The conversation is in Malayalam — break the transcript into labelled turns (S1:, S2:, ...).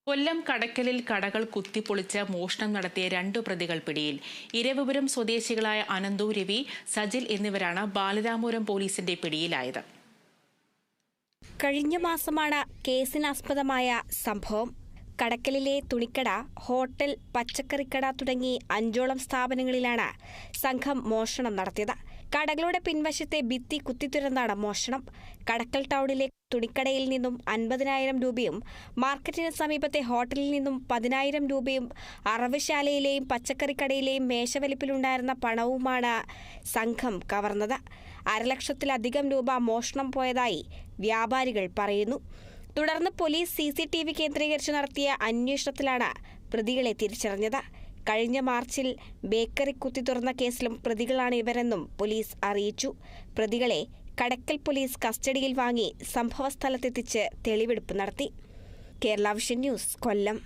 S1: കൊല്ലം കടയ്ക്കലിൽ കടകൾ കുത്തിപ്പൊളിച്ച് മോഷണം നടത്തിയ 2 പ്രതികൾ പിടിയിൽ. ഇരവിപുരം സ്വദേശികളായ അനന്തു, രവി, സജിൽ എന്നിവരാണ് ബാലരാമപുരം പോലീസിന്റെ പിടിയിലായത്.
S2: കഴിഞ്ഞ മാസമാണ് കേസിനാസ്പദമായ സംഭവം. കടക്കലിലെ തുണിക്കട, ഹോട്ടൽ, പച്ചക്കറിക്കട തുടങ്ങി 5ഓളം സ്ഥാപനങ്ങളിലാണ് സംഘം മോഷണം നടത്തിയത്. കടകളുടെ പിൻവശത്തെ ഭിത്തി കുത്തിത്തുരന്നാണ് മോഷണം. കടക്കൽ ടൗണിലെ തുണിക്കടയിൽ നിന്നും 50,000 രൂപയും മാർക്കറ്റിന് സമീപത്തെ ഹോട്ടലിൽ നിന്നും 10,000 രൂപയും അറവുശാലയിലെയും പച്ചക്കറിക്കടയിലെയും മേശവലിപ്പിലുണ്ടായിരുന്ന പണവുമാണ് സംഘം കവർന്നത്. 1,00,000-ലധികം രൂപ മോഷണം പോയതായി വ്യാപാരികൾ പറയുന്നു. തുടർന്ന് പോലീസ് CCTV കേന്ദ്രീകരിച്ച് നടത്തിയ അന്വേഷണത്തിലാണ് പ്രതികളെ തിരിച്ചറിഞ്ഞത്. കഴിഞ്ഞ മാർച്ചിൽ ബേക്കറി കുത്തി തുറന്ന കേസിലും പ്രതികളാണ് ഇവരെന്നും പോലീസ് അറിയിച്ചു. പ്രതികളെ കടക്കൽ പോലീസ് കസ്റ്റഡിയിൽ വാങ്ങി സംഭവസ്ഥലത്തെത്തിച്ച് തെളിവെടുപ്പ് നടത്തി. കേരള വിഷൻ ന്യൂസ്, കൊല്ലം.